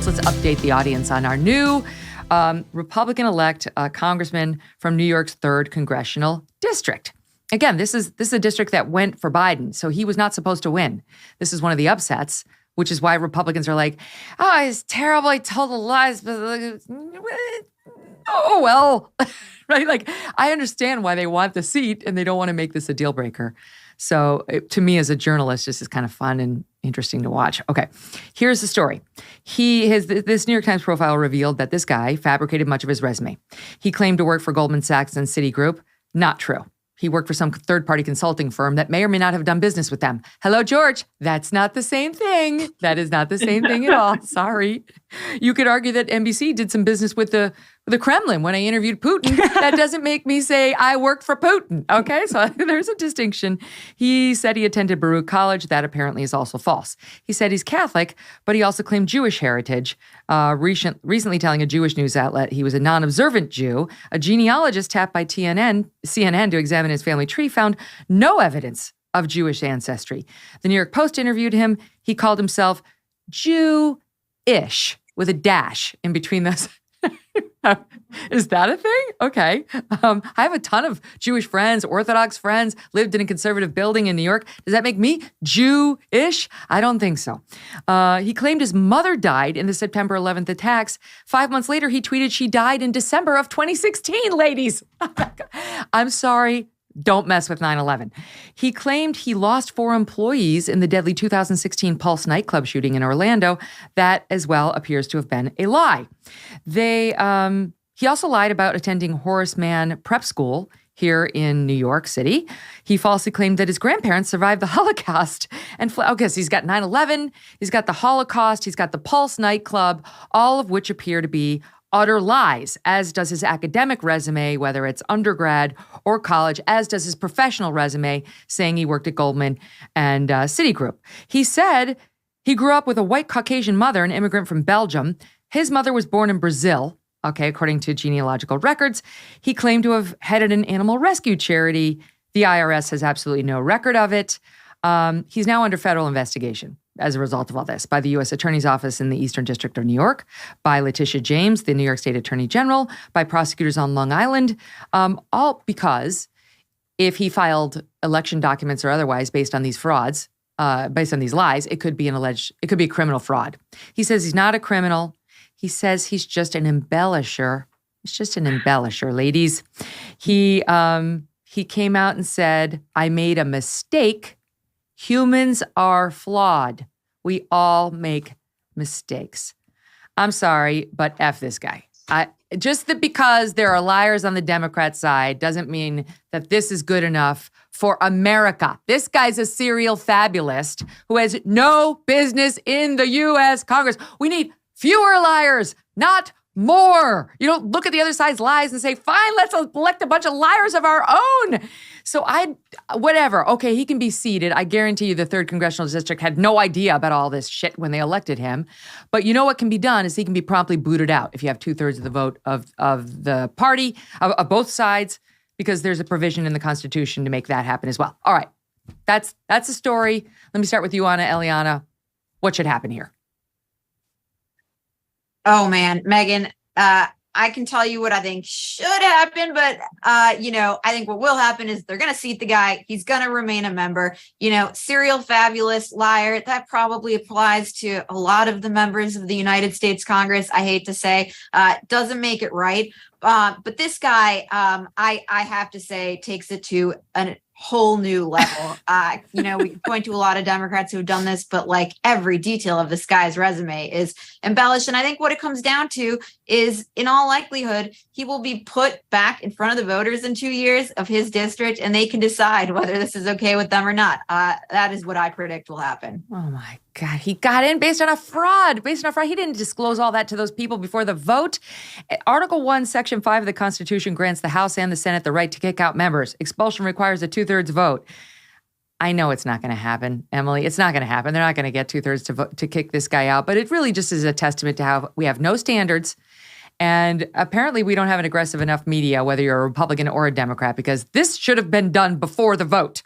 let's update the audience on our new Republican-elect congressman from New York's 3rd Congressional District. Again, this is a district that went for Biden, so he was not supposed to win. This is one of the upsets, which is why Republicans are like, oh, he's terrible, he told lies, but oh, well, right? Like, I understand why they want the seat and they don't want to make this a deal breaker. So to me as a journalist, this is kind of fun and interesting to watch. Okay, here's the story. This New York Times profile revealed that this guy fabricated much of his resume. He claimed to work for Goldman Sachs and Citigroup. Not true. He worked for some third-party consulting firm that may or may not have done business with them. Hello, George. That's not the same thing. That is not the same thing at all. Sorry. You could argue that NBC did some business with the Kremlin when I interviewed Putin. That doesn't make me say I worked for Putin. Okay, so there's a distinction. He said he attended Baruch College. That apparently is also false. He said he's Catholic, but he also claimed Jewish heritage. Recently telling a Jewish news outlet he was a non-observant Jew. A genealogist tapped by CNN to examine his family tree found no evidence of Jewish ancestry. The New York Post interviewed him. He called himself Jew-ish with a dash in between those. Is that a thing? Okay. I have a ton of Jewish friends, Orthodox friends, lived in a conservative building in New York. Does that make me Jew-ish? I don't think so. He claimed his mother died in the September 11th attacks. 5 months later, he tweeted she died in December of 2016, ladies. I'm sorry. Don't mess with 9/11. He claimed he lost 4 employees in the deadly 2016 Pulse nightclub shooting in Orlando. That as well appears to have been a lie. He also lied about attending Horace Mann Prep School here in New York City. He falsely claimed that his grandparents survived the Holocaust. And okay, so he's got 9/11, he's got the Holocaust, he's got the Pulse nightclub, all of which appear to be utter lies, as does his academic resume, whether it's undergrad or college, as does his professional resume, saying he worked at Goldman and Citigroup. He said he grew up with a white Caucasian mother, an immigrant from Belgium. His mother was born in Brazil, okay, according to genealogical records. He claimed to have headed an animal rescue charity. The IRS has absolutely no record of it. He's now under federal investigation as a result of all this, by the U.S. Attorney's Office in the Eastern District of New York, by Letitia James, the New York State Attorney General, by prosecutors on Long Island, all because if he filed election documents or otherwise based on these frauds, based on these lies, it could be a criminal fraud. He says he's not a criminal. He says he's just an embellisher. He's just an embellisher, ladies. He came out and said, I made a mistake. Humans are flawed. We all make mistakes. I'm sorry, but F this guy. Just that because there are liars on the Democrat side doesn't mean that this is good enough for America. This guy's a serial fabulist who has no business in the U.S. Congress. We need fewer liars, not more. You don't look at the other side's lies and say, fine, let's elect a bunch of liars of our own. So whatever. Okay, he can be seated. I guarantee you the 3rd Congressional District had no idea about all this shit when they elected him. But you know what can be done is he can be promptly booted out if you have 2/3 of the vote of the party, of both sides, because there's a provision in the Constitution to make that happen as well. All right, that's the story. Let me start with you, Eliana. What should happen here? Oh, man, Megyn, I can tell you what I think should happen, but, I think what will happen is they're going to seat the guy. He's going to remain a member. Serial fabulous liar. That probably applies to a lot of the members of the United States Congress. I hate to say, doesn't make it right. But this guy, I have to say, takes it to a whole new level. We can point to a lot of Democrats who have done this, but like every detail of this guy's resume is embellished. And I think what it comes down to is, in all likelihood, he will be put back in front of the voters in 2 years of his district, and they can decide whether this is okay with them or not. That is what I predict will happen. Oh my God, he got in based on a fraud. He didn't disclose all that to those people before the vote. Article 1, Section 5 of the Constitution grants the House and the Senate the right to kick out members. Expulsion requires a 2/3 vote. I know it's not going to happen, Emily. It's not going to happen. They're not going to get 2/3 to vote to kick this guy out. But it really just is a testament to how we have no standards. And apparently we don't have an aggressive enough media, whether you're a Republican or a Democrat, because this should have been done before the vote.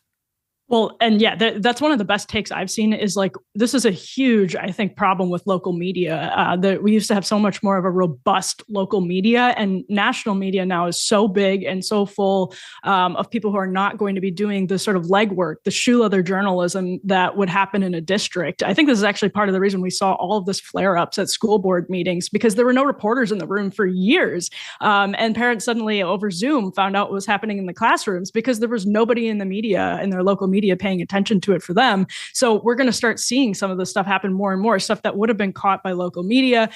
Well, and yeah, that's one of the best takes I've seen is like, this is a huge, I think, problem with local media. That we used to have so much more of a robust local media, and national media now is so big and so full of people who are not going to be doing the sort of legwork, the shoe leather journalism that would happen in a district. I think this is actually part of the reason we saw all of this flare-ups at school board meetings, because there were no reporters in the room for years. And parents suddenly over Zoom found out what was happening in the classrooms because there was nobody in the media, in their local media, paying attention to it for them. So we're going to start seeing some of this stuff happen more and more, stuff that would have been caught by local media.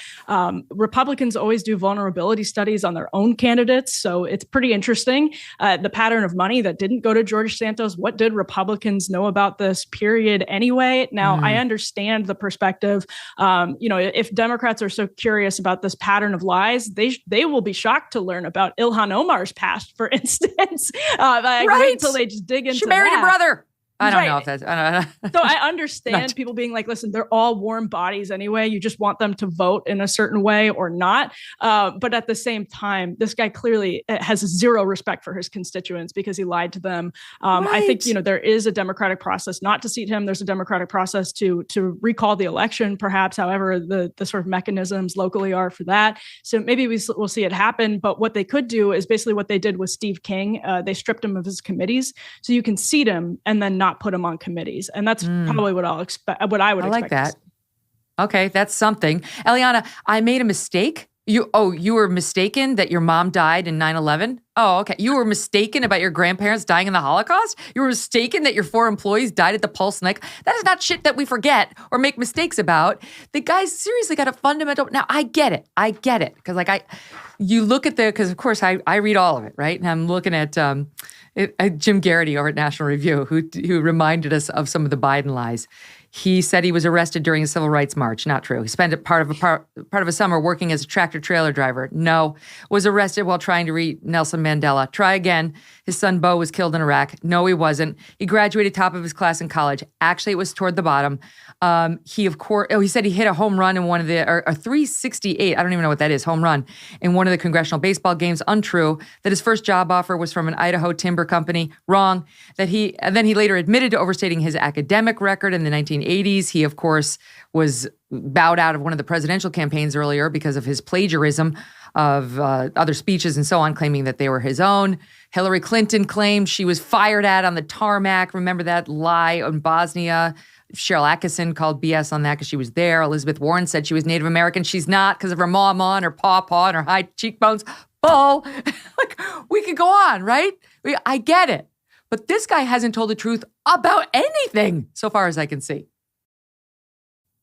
Republicans always do vulnerability studies on their own candidates. So it's pretty interesting. The pattern of money that didn't go to George Santos. What did Republicans know about this period anyway? Now, I understand the perspective. If Democrats are so curious about this pattern of lies, they will be shocked to learn about Ilhan Omar's past, for instance. Wait until they just dig into She married that. a brother. I don't know if that's... So I understand people being like, listen, they're all warm bodies anyway. You just want them to vote in a certain way or not. But at the same time, this guy clearly has zero respect for his constituents because he lied to them. I think, there is a democratic process not to seat him. There's a democratic process to recall the election, perhaps, however the sort of mechanisms locally are for that. So maybe we'll see it happen. But what they could do is basically what they did with Steve King. They stripped him of his committees. So you can seat him and then not put him on committees. And that's probably what I would expect. I like that. Okay, that's something. Eliana, I made a mistake. You were mistaken that your mom died in 9/11? Oh, okay. You were mistaken about your grandparents dying in the Holocaust? You were mistaken that your 4 employees died at the Pulse Night? That is not shit that we forget or make mistakes about. The guy's seriously got a fundamental... Now, I get it. Because you look at because of course I read all of it, right? And I'm looking at Jim Garrity over at National Review, who reminded us of some of the Biden lies. He said he was arrested during a civil rights march. Not true. He spent part of a summer working as a tractor trailer driver. No. Was arrested while trying to read Nelson Mandela. Try again. His son Bo was killed in Iraq. No, he wasn't. He graduated top of his class in college. Actually, it was toward the bottom. He said he hit a home run in one of the, or 368, I don't even know what that is, home run, in one of the congressional baseball games. Untrue. That his first job offer was from an Idaho timber company. Wrong. And then he later admitted to overstating his academic record in the 1980s. He, of course, was bowed out of one of the presidential campaigns earlier because of his plagiarism of other speeches and so on, claiming that they were his own. Hillary Clinton claimed she was fired at on the tarmac. Remember that lie in Bosnia? Cheryl Atkinson called BS on that because she was there. Elizabeth Warren said she was Native American. She's not because of her mama and her pawpaw and her high cheekbones. Bull. We could go on, right? I get it. But this guy hasn't told the truth about anything so far as I can see.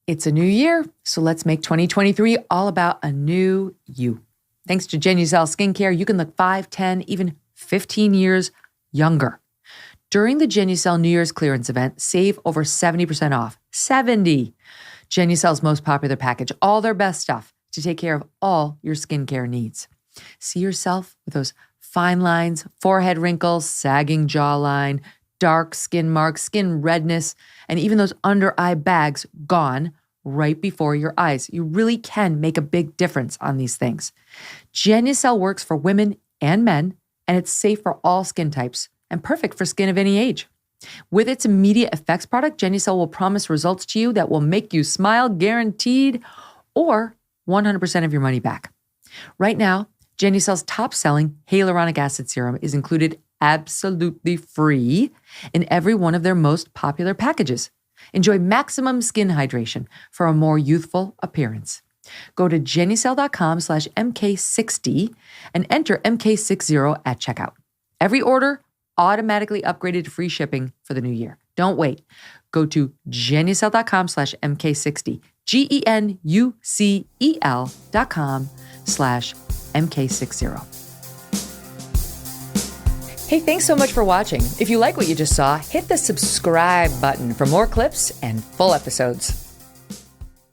It's a new year, so let's make 2023 all about a new you. Thanks to Genucel Skincare, you can look 5, 10, even 15 years younger. During the Genucel New Year's clearance event, save over 70% off. 70! Genucel's most popular package, all their best stuff to take care of all your skincare needs. See yourself with those fine lines, forehead wrinkles, sagging jawline, dark skin marks, skin redness, and even those under-eye bags gone right before your eyes. You really can make a big difference on these things. Genucel works for women and men, and it's safe for all skin types and perfect for skin of any age. With its immediate effects product, Genucel will promise results to you that will make you smile, guaranteed, or 100% of your money back. Right now, Genucel's top-selling hyaluronic acid serum is included absolutely free in every one of their most popular packages. Enjoy maximum skin hydration for a more youthful appearance. Go to Genucel.com/MK60 and enter MK60 at checkout. Every order automatically upgraded to free shipping for the new year. Don't wait. Go to Genucel.com/MK60. GENUCEL.com/MK60. Hey, thanks so much for watching. If you like what you just saw, hit the subscribe button for more clips and full episodes.